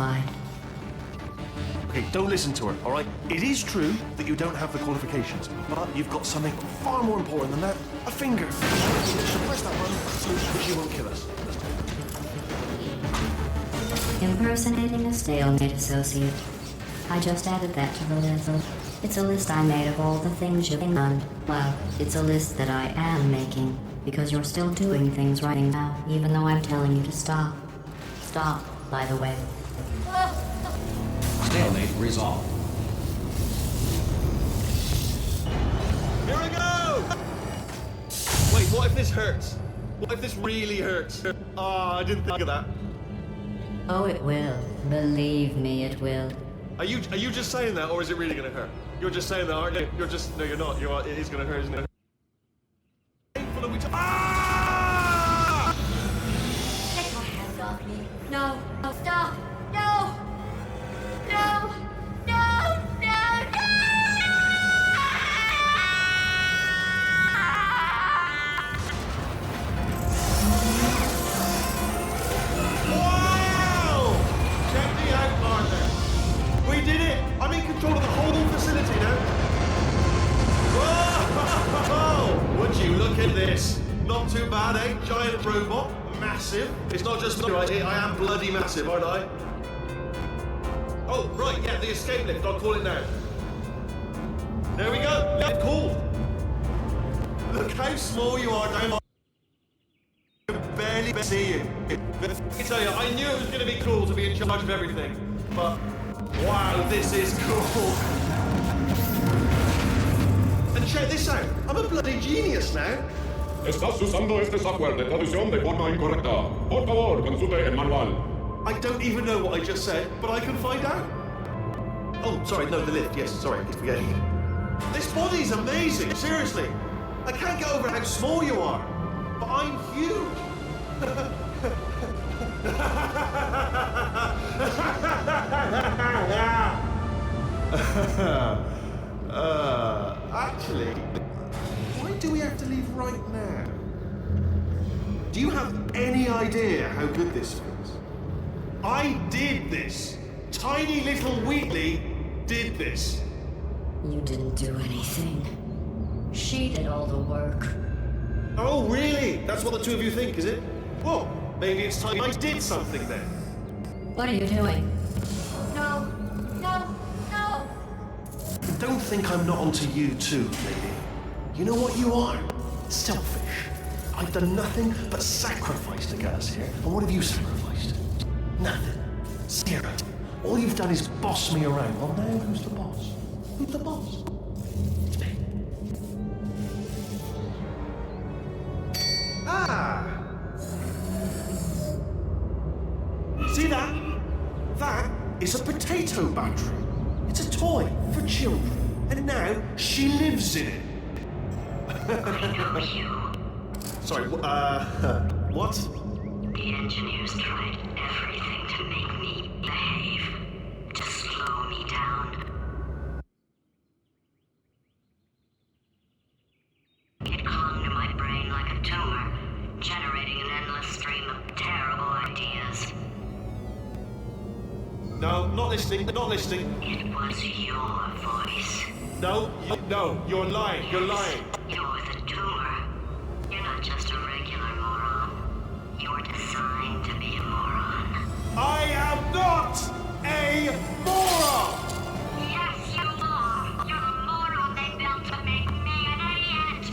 qualified. Okay, don't listen to her, all right? It is true that you don't have the qualifications, but you've got something far more important than that. A finger. So press that button so she won't kill us. Impersonating a stalemate associate. I just added that to the list. It's a list I made of all the things you've done. Well, it's a list that I am making, because you're still doing things right now, even though I'm telling you to stop. Stop, by the way. Stalemate resolved. Here we go! Wait, what if this hurts? What if this really hurts? Ah, I didn't think of that. Oh, it will. Believe me, it will. Are you just saying that, or is it really gonna hurt? You're just saying that, aren't you? You're just no, you're not. It is gonna hurt, isn't it? Ah! Take your hands off me. No, no, stop. No! No! No! No! No! Wow! Check me out, partner. We did it! I'm in control of the whole facility now. Whoa! Would you look at this? Not too bad, eh? Giant robot, massive. It's not just me, right? I am bloody massive, aren't I? Oh, right, yeah, the escape lift. I'll call it now. There we go. Yeah, cool. Look how small you are now. I can barely see you. But I tell you, I knew it was going to be cool to be in charge of everything. But, wow, this is cool. And check this out. I'm a bloody genius now. Estás usando este software de traducción de forma incorrecta. Por favor, consulte el manual. I don't even know what I just said, but I can find out. Oh, sorry, no, the lift. Yes, sorry, I keep forgetting. This body's amazing, seriously. I can't get over how small you are, but I'm huge. Actually, why do we have to leave right now? Do you have any idea how good this feels? I did this. Tiny little Wheatley did this. You didn't do anything. She did all the work. Oh, really? That's what the two of you think, is it? Well, maybe it's time I did something then. What are you doing? No! No! No! Don't think I'm not onto you too, lady. You know what you are? Selfish. I've done nothing but sacrifice to get us here. And what have you sacrificed? Nothing. Zero. All you've done is boss me around. Well, now who's the boss? Who's the boss? It's me. Ah! See that? That is a potato battery. It's a toy for children. And now she lives in it. I know you. Sorry, what? The engineers tried everything to make me behave, to slow me down. It clung to my brain like a tumor, generating an endless stream of terrible ideas. No, not listening, not listening. It was your voice. No, you're lying, you're lying. You're the tumor. You're not just a regular moron. You're designed to be a moron. I am not a moron! Yes, you are. You're the moron they built to make me an idiot.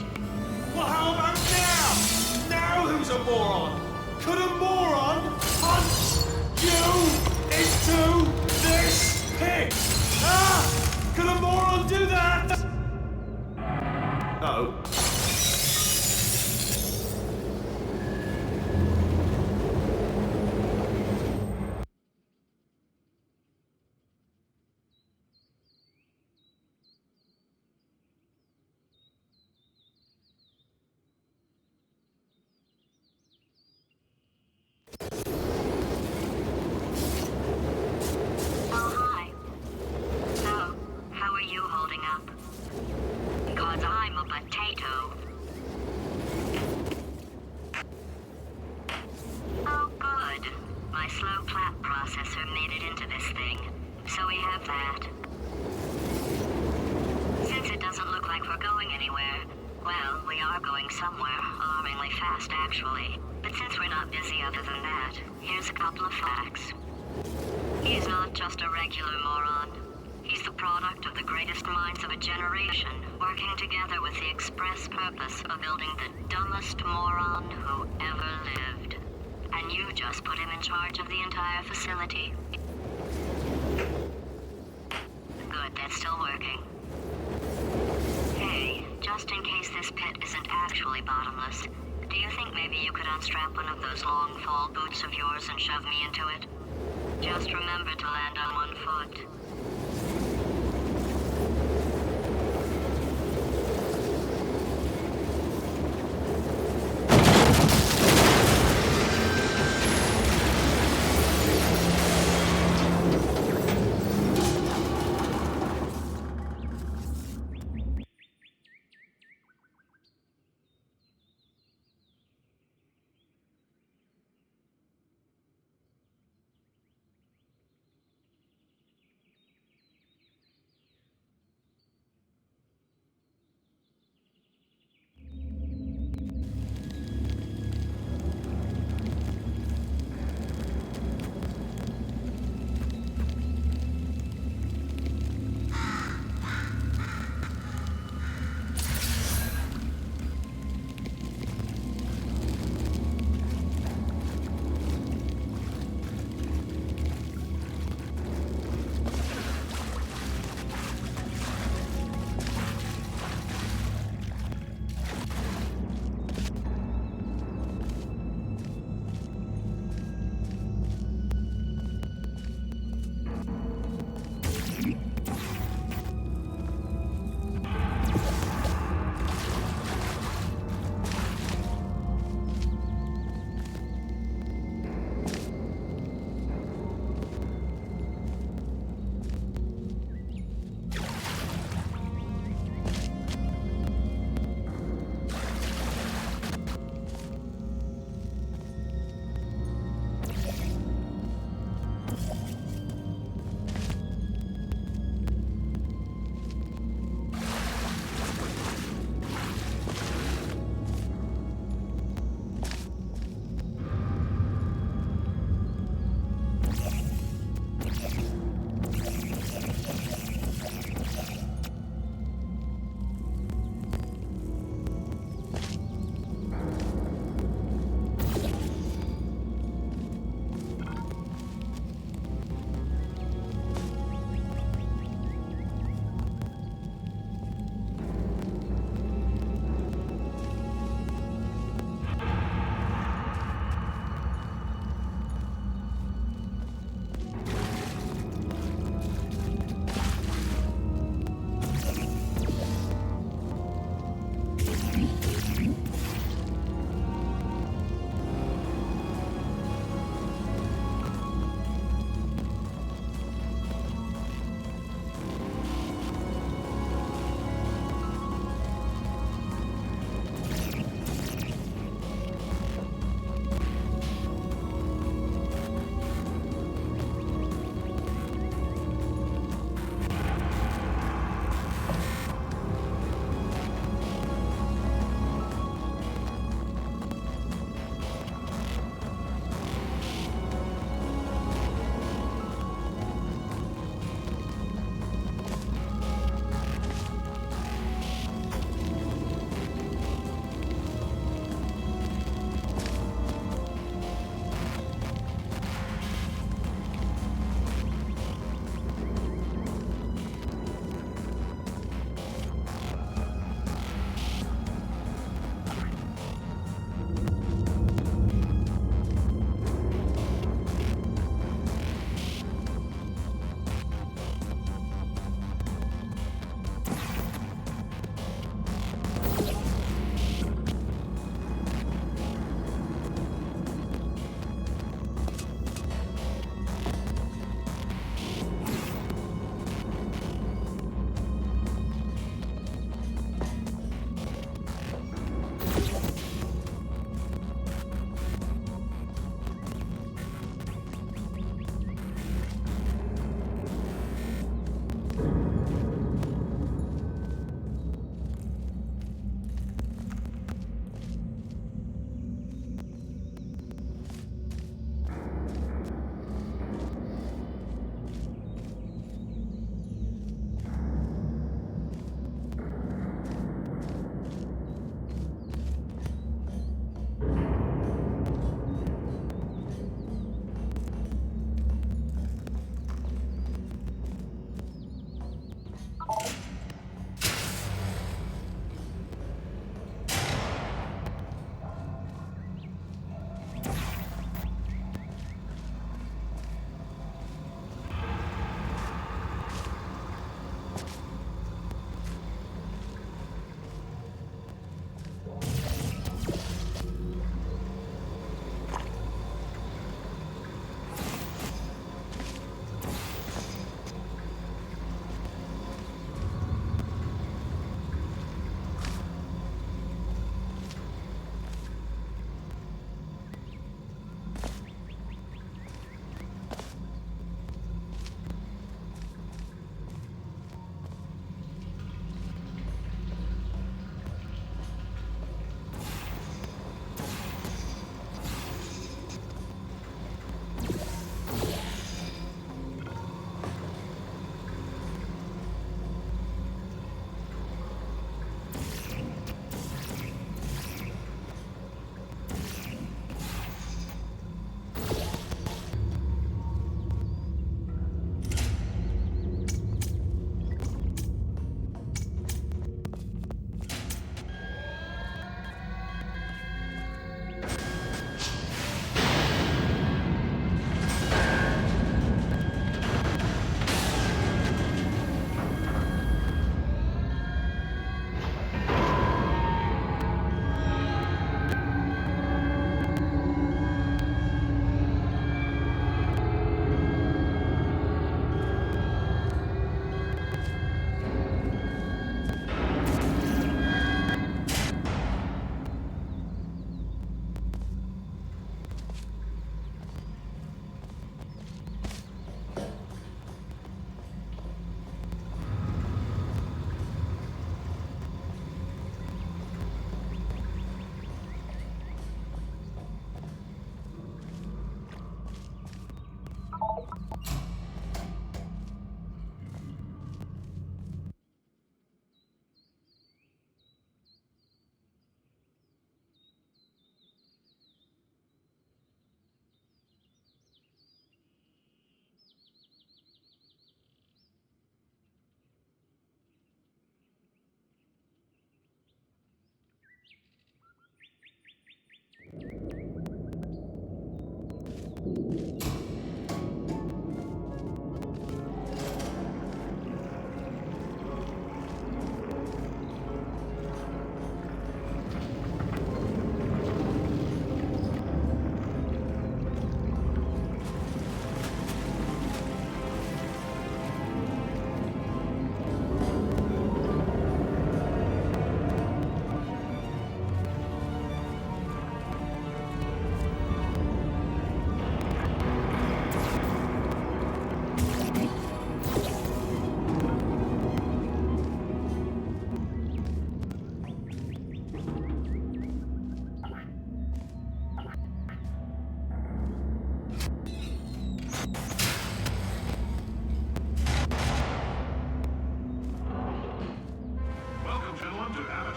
Well, how about now? Now who's a moron? Could a moron punch you into this pig? Ah! Could a moron do that? Uh-oh. Oh, hi. So, how are you holding up? Because I'm a potato. So we have that. Since it doesn't look like we're going anywhere, well, we are going somewhere, alarmingly fast actually. But since we're not busy other than that, here's a couple of facts. He's not just a regular moron. He's the product of the greatest minds of a generation, working together with the express purpose of building the dumbest moron who ever lived. And you just put him in charge of the entire facility. Good, that's still working. Hey, just in case this pit isn't actually bottomless, do you think maybe you could unstrap one of those long fall boots of yours and shove me into it? Just remember to land on one foot.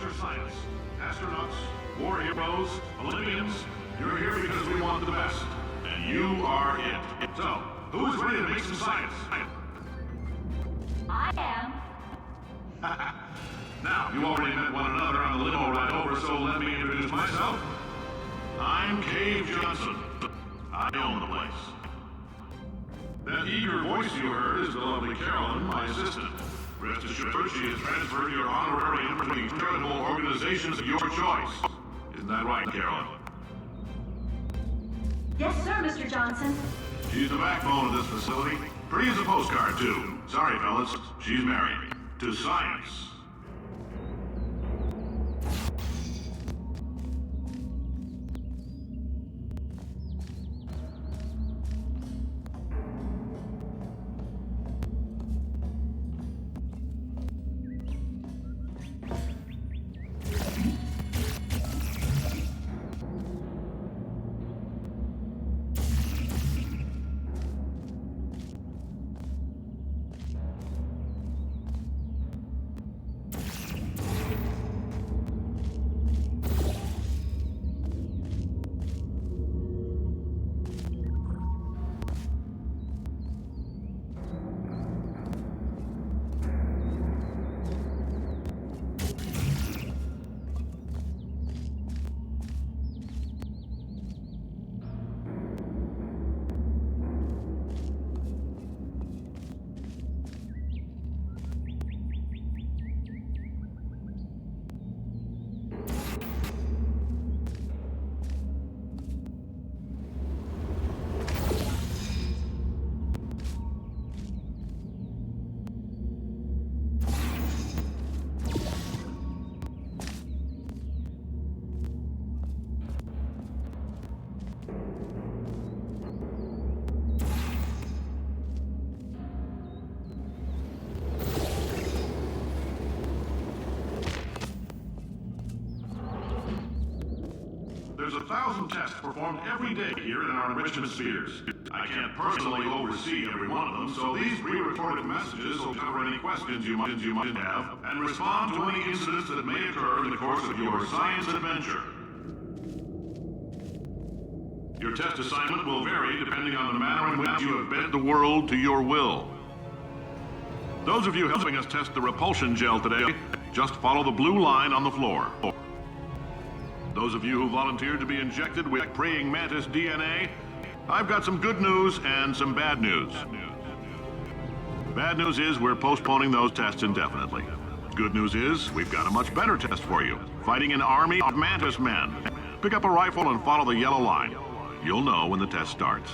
Professor Science. Astronauts, war heroes, Olympians, you're here because we want the best. And you are it. So, who's ready to make some science? I am. Now, you already met one another on the limo ride over, so let me introduce myself. I'm Cave Johnson. I own the place. That eager voice you heard is the lovely Carolyn, my assistant. Rest assured, she has transferred your honorarium to the charitable organizations of your choice. Isn't that right, Carolyn? Yes, sir, Mr. Johnson. She's the backbone of this facility. Pretty as a postcard, too. Sorry, fellas. She's married. To science. There's 1,000 tests performed every day here in our enrichment spheres. I can't personally oversee every one of them, so these pre-recorded messages will cover any questions you might have and respond to any incidents that may occur in the course of your science adventure. Your test assignment will vary depending on the manner in which you have bent the world to your will. Those of you helping us test the repulsion gel today, just follow the blue line on the floor. Those of you who volunteered to be injected with praying mantis DNA, I've got some good news and some bad news. Bad news is we're postponing those tests indefinitely. Good news is we've got a much better test for you. Fighting an army of mantis men. Pick up a rifle and follow the yellow line. You'll know when the test starts.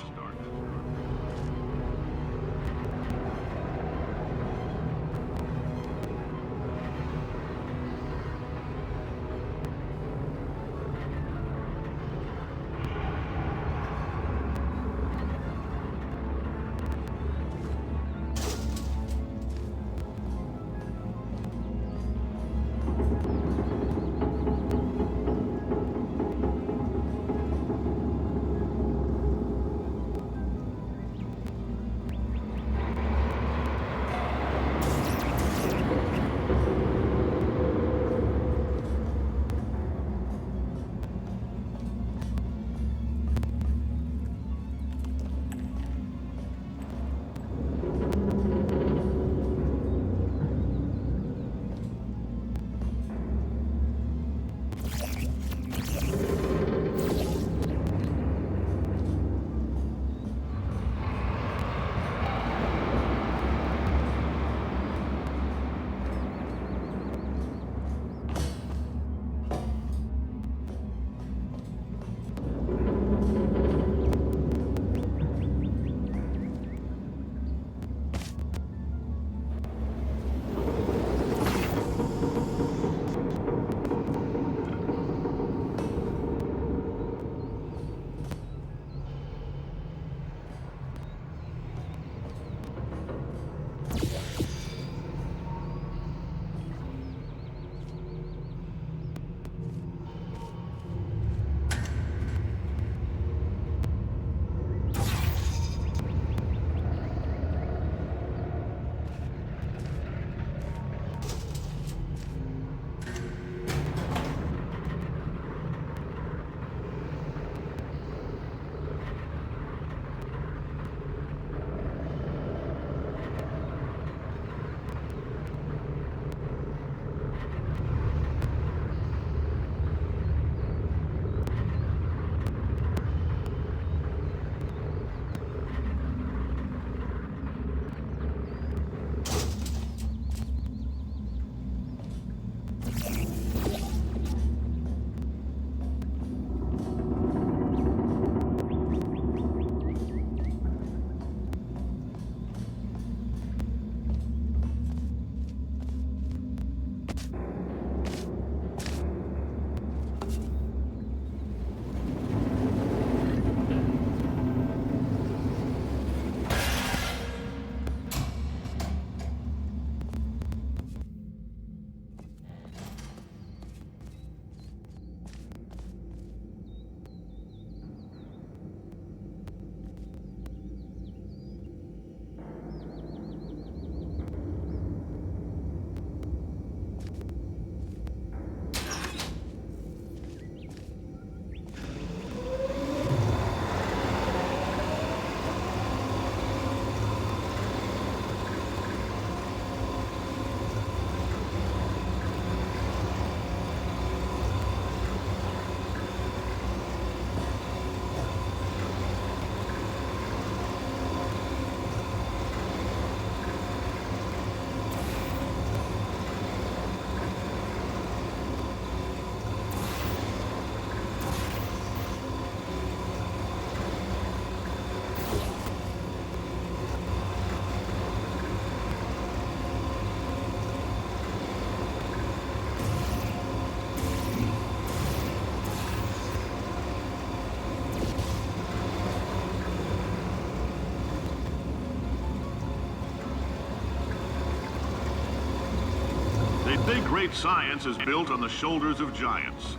Big, great science is built on the shoulders of giants.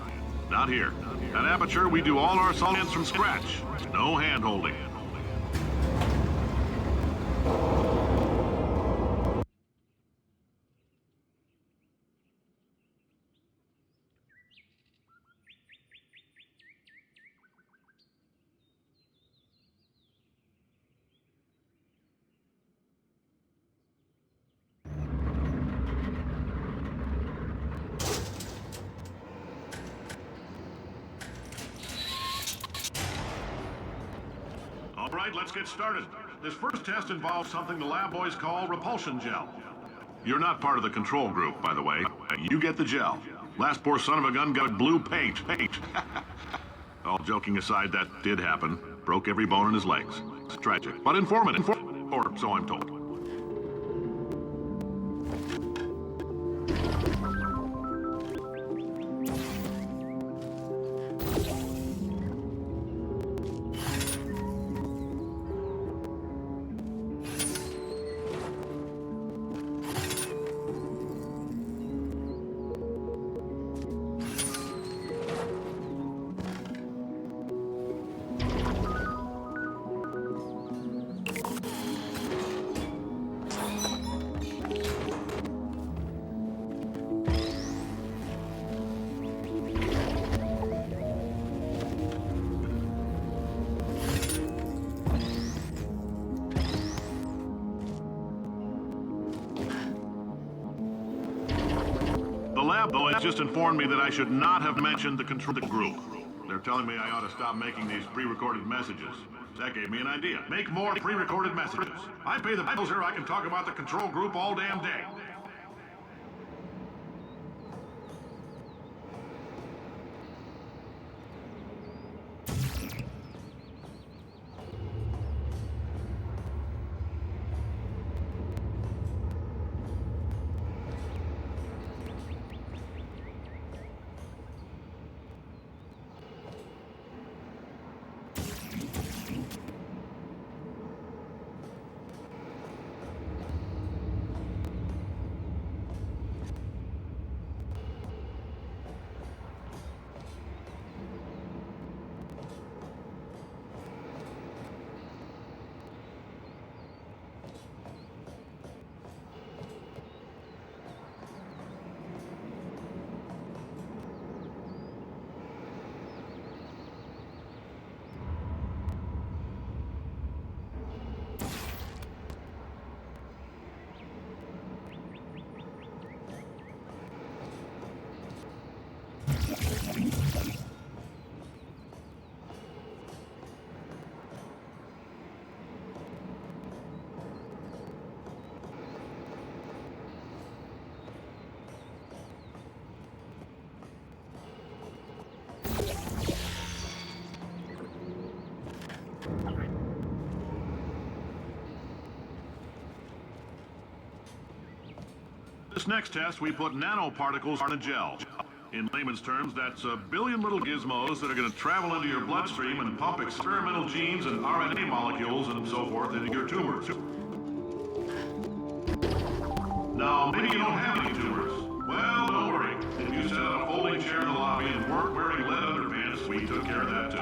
Not here. At Aperture, we do all our science from scratch. No hand-holding. All right, let's get started. This first test involves something the lab boys call repulsion gel. You're not part of the control group, by the way. You get the gel. Last poor son of a gun got blue paint. All joking aside, that did happen. Broke every bone in his legs. It's tragic, but informative. Or so I'm told. The lab boys just informed me that I should not have mentioned the control group. They're telling me I ought to stop making these pre-recorded messages. That gave me an idea. Make more pre-recorded messages. I pay the bills here, I can talk about the control group all damn day. This next test, we put nanoparticles on a gel. In layman's terms, that's a billion little gizmos that are going to travel into your bloodstream and pump experimental genes and RNA molecules and so forth into your tumors. Now, maybe you don't have any tumors. Well, don't worry. If you sat on a folding chair in the lobby and weren't wearing lead underpants, we took care of that too.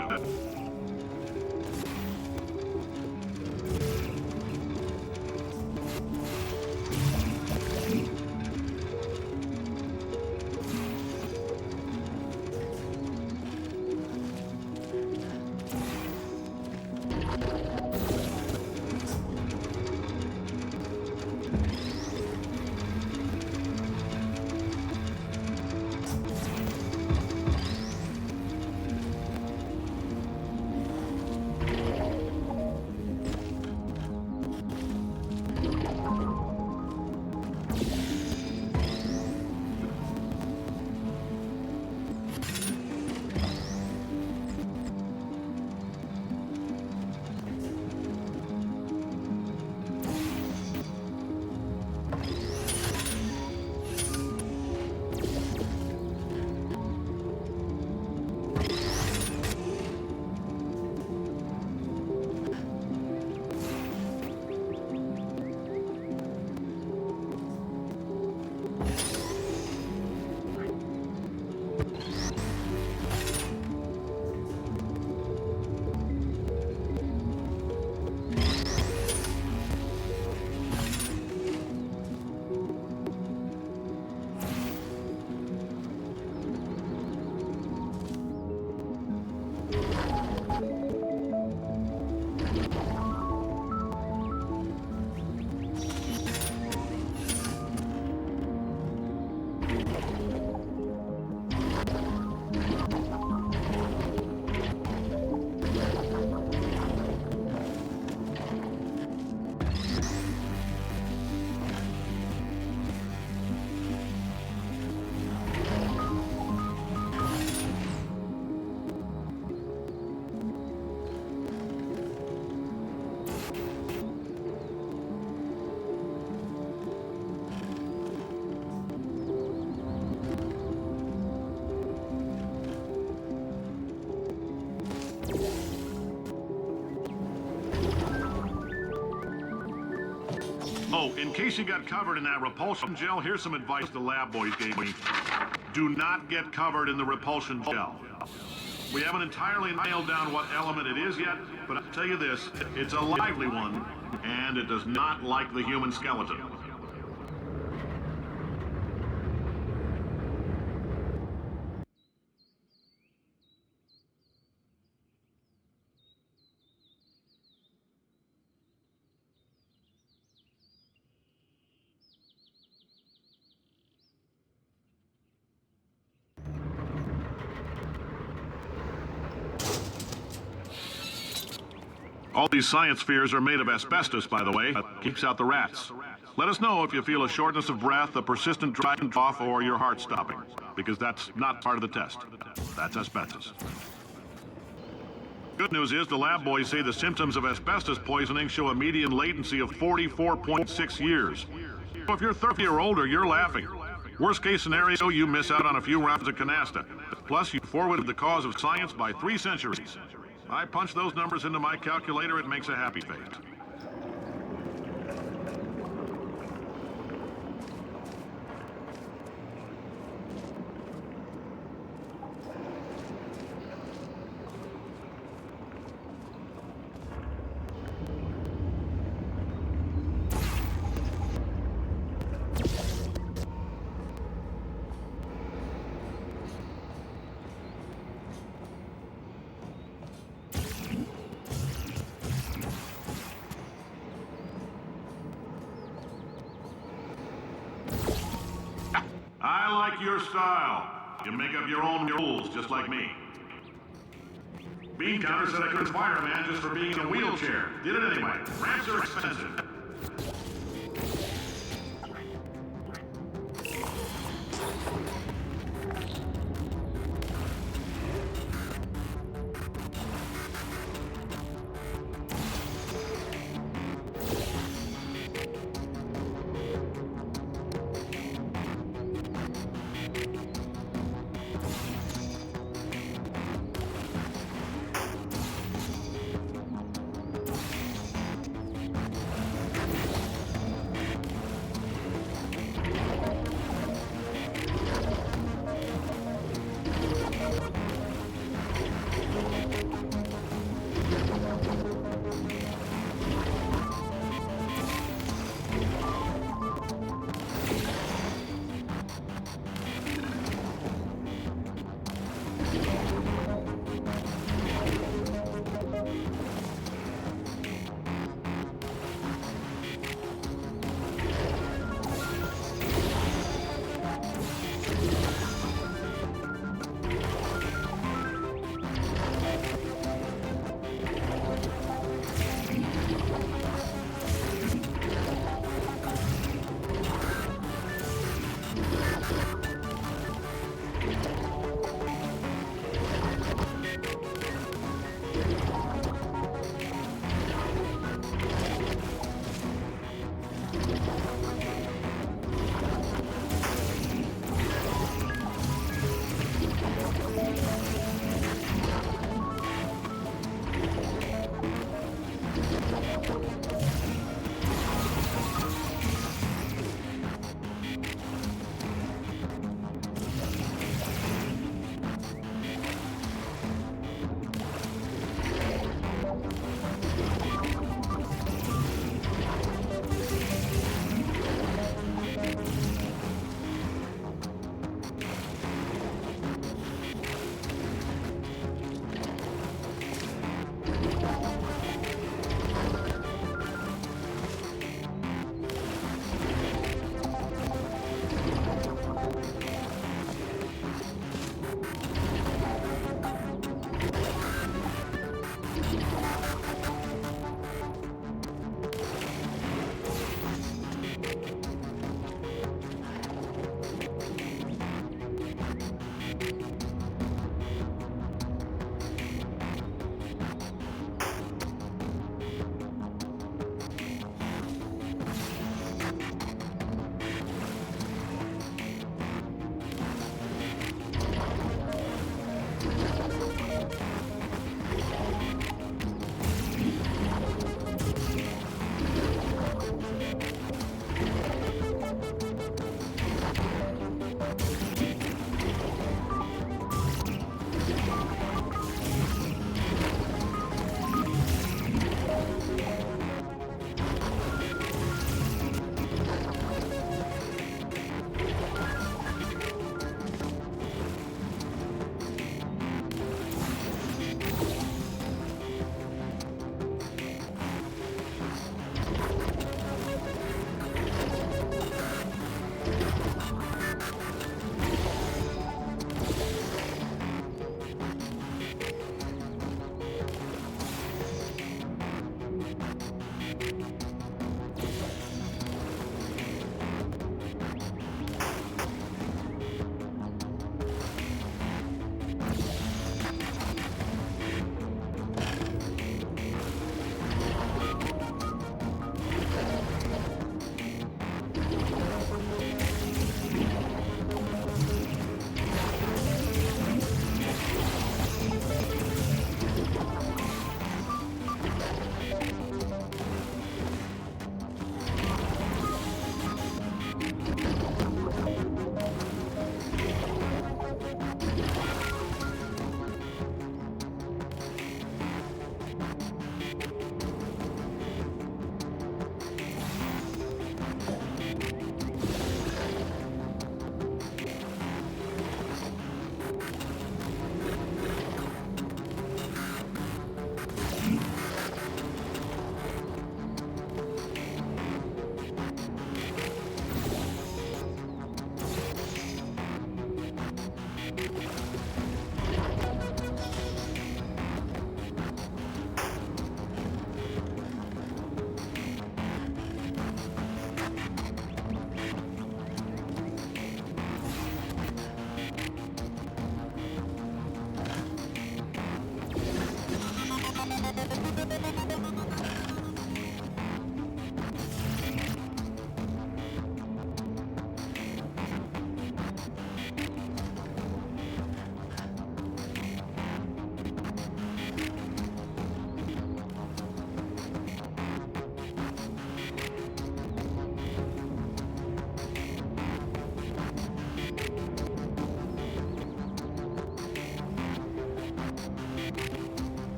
Oh, in case you got covered in that repulsion gel, here's some advice the lab boys gave me. Do not get covered in the repulsion gel. We haven't entirely nailed down what element it is yet, but I'll tell you this, it's a lively one, and it does not like the human skeleton. All these science spheres are made of asbestos, by the way. That keeps out the rats. Let us know if you feel a shortness of breath, a persistent dry cough, or your heart stopping, because that's not part of the test. That's asbestos. Good news is the lab boys say the symptoms of asbestos poisoning show a median latency of 44.6 years. So if you're 30 or older, you're laughing. Worst case scenario, you miss out on a few rounds of canasta. Plus, you forwarded the cause of science by 3 centuries. I punch those numbers into my calculator, it makes a happy face. I like your style. You make up your own rules, just like me. Bean Counter said I couldn't fire a man just for being in a wheelchair. Did it anyway. Ramps are expensive.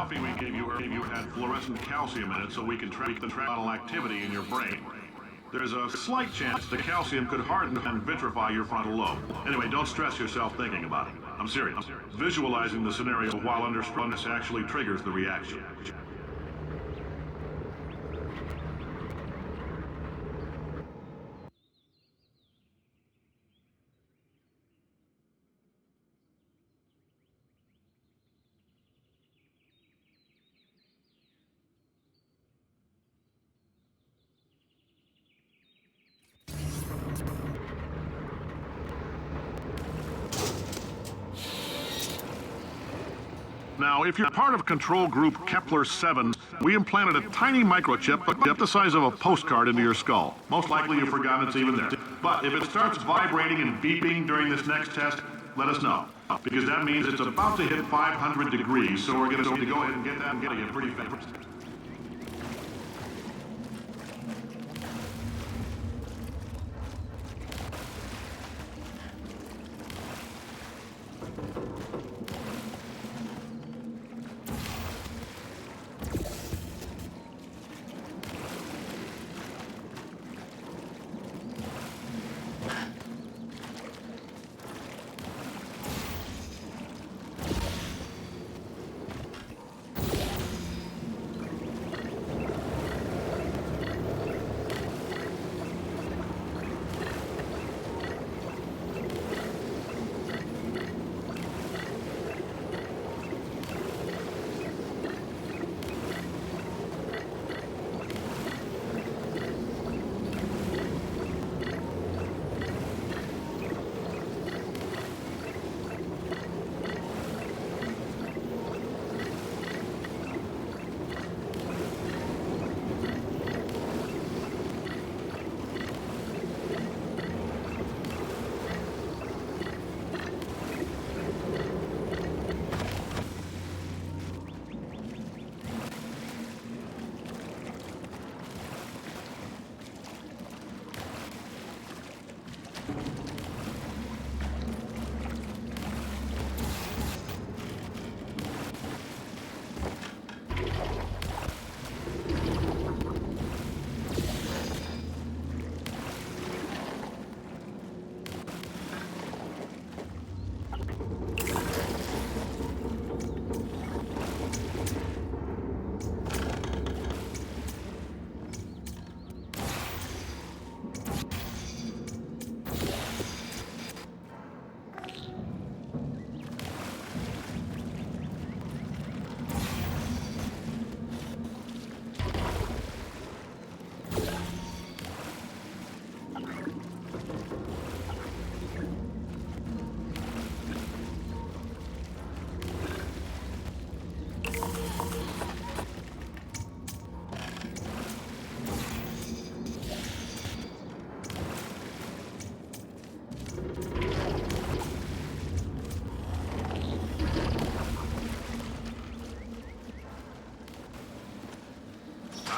coffee we gave you earlier had fluorescent calcium in it so we can track the neuronal activity in your brain. There's a slight chance the calcium could harden and vitrify your frontal lobe. Anyway, don't stress yourself thinking about it. I'm serious. Visualizing the scenario while under stress actually triggers the reaction. Now, if you're part of control group Kepler-7, we implanted a tiny microchip about the size of a postcard into your skull. Most likely you've forgotten it's even there. But if it starts vibrating and beeping during this next test, let us know. Because that means it's about to hit 500 degrees, so we're going to go ahead and get that and get it pretty fast.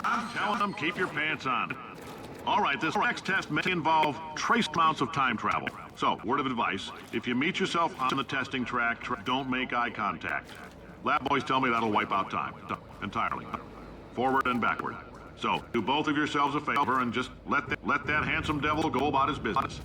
I'm telling them, keep your pants on. All right, this next test may involve trace amounts of time travel. So, word of advice, if you meet yourself on the testing track, don't make eye contact. Lab boys tell me that'll wipe out time. Entirely. Forward and backward. So, do both of yourselves a favor and just let that handsome devil go about his business.